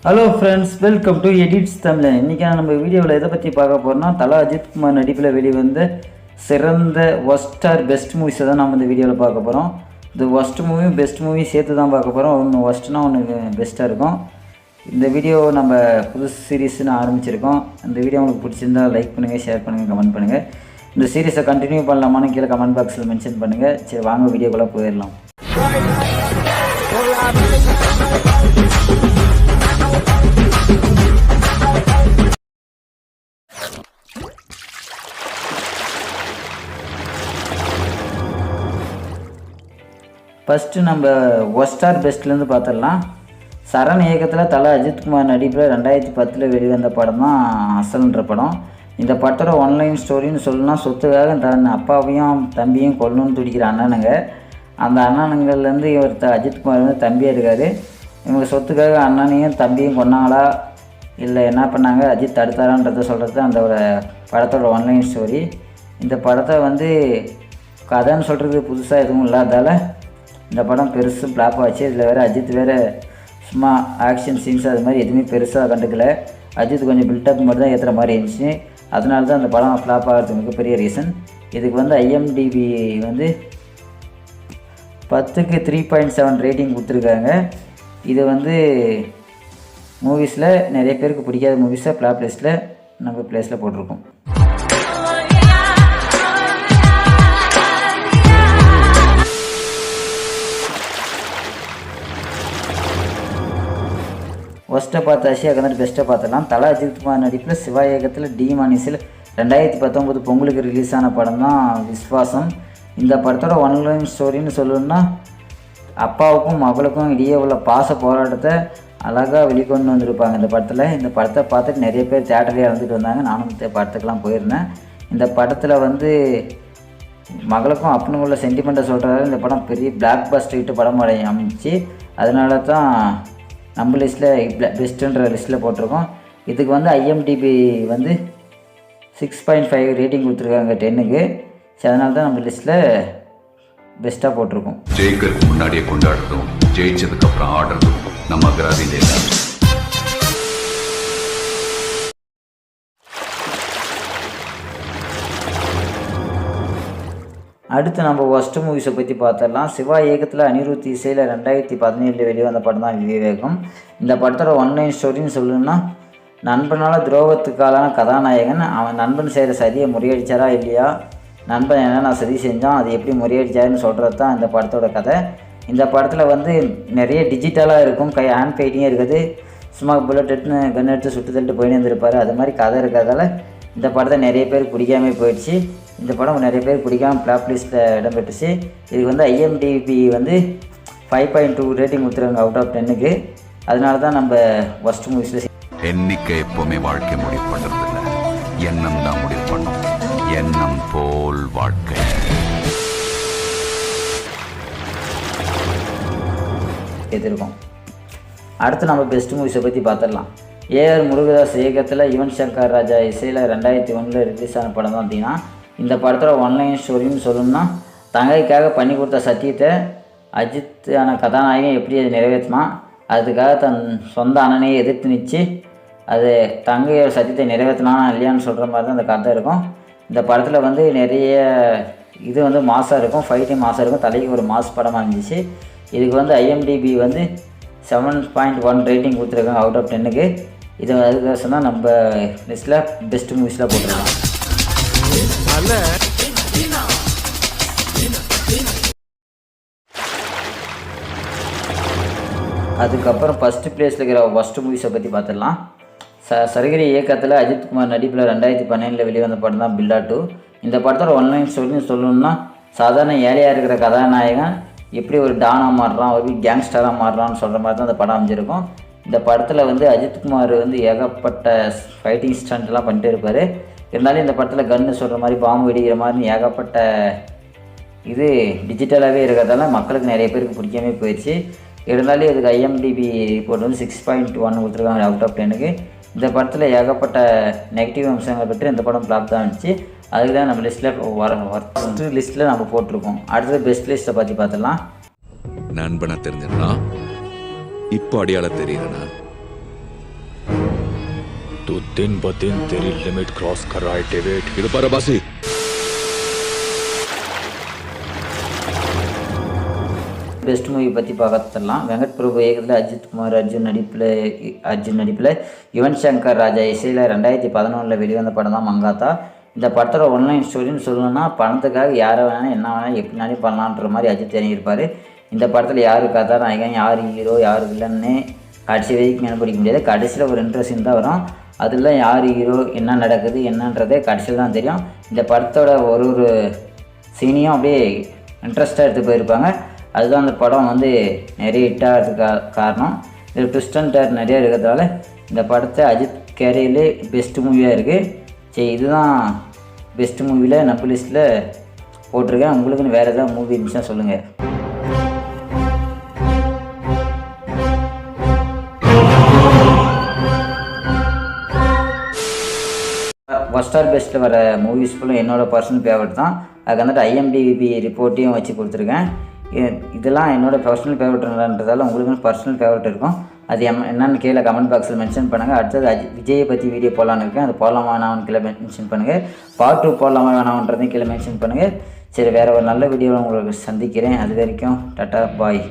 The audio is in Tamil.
Hello friends, welcome to edits Tamil. இன்றைக்கான நம்ம வீடியோவில் எதை பற்றி பார்க்க போகிறோம்னா, தலா அஜித் குமார் நடிப்பில் வெளிவந்த சிறந்த ஒஸ்ட் ஆர் பெஸ்ட் மூவிஸை தான் நம்ம இந்த வீடியோவில் பார்க்க போகிறோம். இந்த ஒஸ்ட் மூவியும் பெஸ்ட் மூவியும் சேர்த்து தான் பார்க்க போகிறோம். ஒன்று ஒஸ்ட்னா ஒன்று பெஸ்ட்டாக இருக்கும். இந்த வீடியோ நம்ம புது சீரீஸ்னு ஆரம்பிச்சிருக்கோம். இந்த வீடியோ உங்களுக்கு பிடிச்சிருந்தால் லைக் பண்ணுங்கள், ஷேர் பண்ணுங்கள், கமெண்ட் பண்ணுங்கள். இந்த சீரீஸை கண்டினியூ பண்ணலாமான்னு கீழே கமெண்ட் பாக்ஸில் மென்ஷன் பண்ணுங்கள். சரி, வாங்க வீடியோக்குள்ளே போயிடலாம். ஃபஸ்ட்டு நம்ம ஒஸ்ட் ஆர் பெஸ்ட்லேருந்து பார்த்துடலாம். சரண் இயக்கத்தில் தலா அஜித் குமார் நடிப்பில் 2010 வெளிவந்த படம் தான் அசல்ன்ற படம். இந்த படத்தோட ஒன்லைன் ஸ்டோரின்னு சொல்லணும்னா, சொத்துக்காக தன் அப்பாவையும் தம்பியும் கொல்லணும்னு துடிக்கிற அண்ணனுங்க. அந்த அண்ணனுங்கள்லேருந்து இவர் அஜித் குமார் வந்து தம்பியாக இருக்கார். இவங்க சொத்துக்காக அண்ணனையும் தம்பியும் கொன்னாங்களா இல்லை என்ன பண்ணாங்க, அஜித் தடுத்தாரான்றதை சொல்கிறது அந்த படத்தோட ஒன்லைன் ஸ்டோரி. இந்த படத்தை வந்து கதைன்னு சொல்கிறது புதுசாக எதுவும் இல்லாதால் இந்த படம் பெருசு ஃப்ளாப் ஆச்சு. இதில் வேறு அஜித் வேறு சும்மா ஆக்ஷன் சீன்ஸ் அது மாதிரி எதுவுமே பெருசாக கண்டுக்கல. அஜித் கொஞ்சம் பில்டப் மட்டும் தான் ஏற்றுற மாதிரி இருந்துச்சு. அதனால தான் அந்த படம் ஃப்ளாப் ஆகிறதுக்கு மிகப்பெரிய ரீசன். இதுக்கு வந்து IMDb வந்து 10க்கு 3.7 ரேட்டிங் கொடுத்துருக்காங்க. இது வந்து மூவிஸில் நிறைய பேருக்கு பிடிக்காத மூவிஸை ஃப்ளாப் லிஸ்ட்டில் நம்ம ப்ளேஸில் போட்டிருக்கோம். ஒஸ்ட்டை பார்த்தாச்சு, அதுக்கு பெஸ்ட்டை பார்த்துடலாம். தலா அஜித் குமார் நடிப்பில் சிவா இயக்கத்தில் டி மானிஸில் 2019 பொங்கலுக்கு ரிலீஸ் ஆன படம் தான் விஸ்வாசம். இந்த படத்தோட ஒன்லைன் ஸ்டோரின்னு சொல்லணும்னா, அப்பாவுக்கும் மகளுக்கும் இடையே உள்ள பாச போராட்டத்தை அழகாக வெளிக்கொண்டு வந்திருப்பாங்க இந்த படத்தில். இந்த படத்தை பார்த்துட்டு நிறைய பேர் தேட்டரில் இறந்துட்டு வந்தாங்க. நானும் இந்த படத்துக்கெலாம் போயிருந்தேன். இந்த படத்தில் வந்து மகளுக்கும் அப்பனும் உள்ள சென்டிமெண்ட்டை சொல்கிறதால இந்த படம் பெரிய பிளாக் பஸ்டர் ஹிட் படம் அமைச்சு. அதனால தான் நம்ம லிஸ்ட்டில் பெஸ்ட்டுன்ற லிஸ்ட்டில் போட்டிருக்கோம். இதுக்கு வந்து IMDb வந்து 6.5 ரேட்டிங் கொடுத்துருக்காங்க 10க்கு. சரி, அதனால தான் நம்ம லிஸ்ட்டில் பெஸ்ட்டாக போட்டிருக்கோம். ஜெயிக்கிறதுக்கு முன்னாடியே கொண்டாடுறதும் ஜெயிச்சதுக்கு அப்புறம் ஆடுறதும் நம்ம அகராதியிலே இல்லை. அடுத்து நம்ம ஒஸ்ட் மூவிஸை பற்றி பார்த்துடலாம். சிவா இயக்கத்தில் அனிருத் இசையில் 2017 வெளிவந்த படம் தான் விவேகம். இந்த படத்தோட ஒன்லைன் ஸ்டோரின்னு சொல்லணும்னா, நண்பனால் துரோகத்துக்காலான கதாநாயகன் அவன் நண்பன் செய்கிற சதியை முறியடிச்சாரா இல்லையா, நண்பன் என்னென்ன சதி செஞ்சான், அது எப்படி முறியடிச்சாருன்னு சொல்கிறது தான் இந்த படத்தோட கதை. இந்த படத்தில் வந்து நிறைய டிஜிட்டலாக இருக்கும், ஹேண்ட் ஃபைட்டிங்கே இருக்குது. சும்மா புல்லட் எடுத்து கன் எடுத்து சுட்டு தள்ளிட்டு போயின்னு இருந்திருப்பார். அது மாதிரி கதை இருக்கிறதால இந்த படத்தை நிறைய பேர் பிடிக்காமே போயிடுச்சு. இந்த படம் நிறைய பேர் பிடிக்காமல் ஃப்ளாப் லிஸ்ட்டில் இடம்பெற்றுச்சு. இதுக்கு வந்து IMDb வந்து 5.2 ரேட்டிங் கொடுத்துருக்காங்க அவுட் ஆஃப் 10க்கு. அதனால தான் நம்ம ஒஸ்ட் மூவிஸில் எண்ணிக்கை எப்பவுமே வாழ்க்கை முடிவு பண்ணுறதில்ல, எண்ணம் தான் முடிவு பண்ணும். எண்ணம் போல் வாழ்க்கை. எதிர்க்கும். அடுத்து நம்ம பெஸ்ட் மூவிஸை பற்றி பார்த்துடலாம். AR முருகதாஸ் இயக்கத்தில் யுவன் சங்கர் ராஜா இசையில் 2001 ரிலீஸ் ஆன படம் தான் தீனா. இந்த படத்தோட ஒன்லைன் ஸ்டோரின்னு சொல்லணும்னா, தங்கைக்காக பண்ணி கொடுத்த சத்தியத்தை அஜித்தான கதாநாயகன் எப்படி அதை நிறைவேற்றினான், அதுக்காக தன் சொந்த அண்ணனையை எதிர்த்து நிச்சு அது தங்கையோட சத்தியத்தை நிறைவேற்றினானா இல்லையான்னு சொல்கிற மாதிரி தான் அந்த கதை இருக்கும். இந்த படத்தில் வந்து நிறைய இது வந்து மாசாக இருக்கும், ஃபைட்டிங் மாசாக இருக்கும், தலைக்கு ஒரு மாஸ் படமாக இருந்துச்சு. இதுக்கு வந்து IMDb வந்து 7.1 ரேட்டிங் கொடுத்துருக்காங்க அவுட் ஆஃப் 10க்கு. இது அதுக்கோசம் தான் நம்ம லிஸ்ட்டில் பெஸ்ட் மூவிஸில் போட்டிருக்கோம். அதுக்கப்புறம் ஃபஸ்ட்டு ப்ளேஸில் இருக்கிற ஒஸ்ட் மூவிஸை பற்றி பார்த்துடலாம். சரகிரி இயக்கத்தில் அஜித் குமார் நடிப்பில் 2017 வெளிவந்த படம் தான் பில்லா 2. இந்த படத்தோட ஒன்லைன் ஸ்டோரின்னு சொல்லணும்னா, சாதாரண ஏழையாக இருக்கிற கதாநாயகன் எப்படி ஒரு டானாக மாறுறான், ஒரு கேங்ஸ்டராக மாறுறான்னு சொல்கிற மாதிரி தான் அந்த படம் அமைஞ்சிருக்கும். இந்த படத்தில் வந்து அஜித் குமார் வந்து ஏகப்பட்ட ஃபைட்டிங் ஸ்டண்ட்லாம் பண்ணிட்டு இருப்பார். இருந்தாலும் இந்த படத்தில் கன்று சொல்கிற மாதிரி பாம்பு வெடிக்கிற மாதிரி ஏகப்பட்ட இது டிஜிட்டலாகவே இருக்கிறதால மக்களுக்கு நிறைய பேருக்கு பிடிக்காமே போயிடுச்சு. இருந்தாலும் இதுக்கு IMDb ரிப்போர்ட் வந்து 6.1 கொடுத்துருக்காங்க அவுட் ஆஃப் 10க்கு. இந்த படத்தில் ஏகப்பட்ட நெகட்டிவ் அம்சங்களை பற்றி இந்த படம் ஃப்ளாப் தான் இருந்துச்சு. அதுக்கு தான் நம்ம லிஸ்ட்டில் ஃபஸ்ட்டு லிஸ்ட்டில் நம்ம போட்டிருக்கோம். அடுத்தது பெஸ்ட் லிஸ்ட்டை பற்றி பார்த்துடலாம். நண்பனா தெரிஞ்சிடலாம், இப்போ அடியாள தெரியறனா तू दिन ब दिन तेरी लिमिट क्रॉस कर रहा है डेविड. இது பாரு பாசி. பெஸ்ட் மூவி பற்றி பார்த்துடலாம். வெங்கட் பிரபு இயக்கத்தில் அர்ஜுன் நடிப்பில் யுவன் சங்கர் ராஜா இசையில் 2011 வெளிவந்த படம் தான் மங்காத்தா. இந்த படத்தோட ஒன்லைன் ஸ்டோரின்னு சொல்லணும்னா பணத்துக்காக யாரை வேணாலும் என்ன வேணாலும் எப்படினாலும் பண்ணலான்ற மாதிரி அஜித் இறங்கியிருப்பார். இந்த படத்தில் யார் கதாநாயகன், யார் ஹீரோ, யார் வில்லன்னு கடைசி வரைக்கும் கண்டுபிடிக்க முடியாது. கடைசியில் ஒரு இன்ட்ரெஸ்டிங் தான் வரும். அதில் யார் ஹீரோ, என்ன நடக்குது என்னன்றதே கடைசியில் தான் தெரியும். இந்த படத்தோட ஒரு சீனையும் அப்படியே இன்ட்ரெஸ்ட்டாக எடுத்து போயிருப்பாங்க. அதுதான் அந்த படம் நிறைய ஹிட்டாகிறதுக்கு காரணம். இதில் ட்விஸ்ட் அண்ட் டர்ன் நிறைய இருக்கிறதால இந்த படத்தை அஜித் கேரியர்லே பெஸ்ட் மூவியாக இருக்குது. சரி, இதுதான் பெஸ்ட் மூவியில் நம்ம லிஸ்ட்டில் போட்டிருக்கேன். உங்களுக்குன்னு வேறு ஏதாவது மூவி இருந்துச்சுன்னா சொல்லுங்கள். ஒஸ்டார் பெஸ்ட்டில் வர மூவிஸ் ஃபுல்லும் என்னோடய பர்சனல் ஃபேவரட் தான். அதுக்கு IMDb ரிப்போர்ட்டையும் வச்சு கொடுத்துருக்கேன். இதெல்லாம் என்னோடய பர்சனல் ஃபேவரட்ன்றதால உங்களுக்கு பர்சனல் ஃபேவரட் இருக்கும். அது என்னென்னு கீழே கமெண்ட் பாக்ஸில் மென்ஷன் பண்ணுங்கள். அடுத்தது விஜயை பற்றி வீடியோ போடலான்னு இருக்கேன். அது போடலாமா வேணாம்னு கீழே மென்ஷன் பண்ணுங்கள். பார்ட் 2 போடலாமா வேணாம்ன்றதையும் கீழே மென்ஷன் பண்ணுங்கள். சரி, வேறு ஒரு நல்ல வீடியோவில் உங்களுக்கு சந்திக்கிறேன். அது வரைக்கும் டாட்டா பாய்.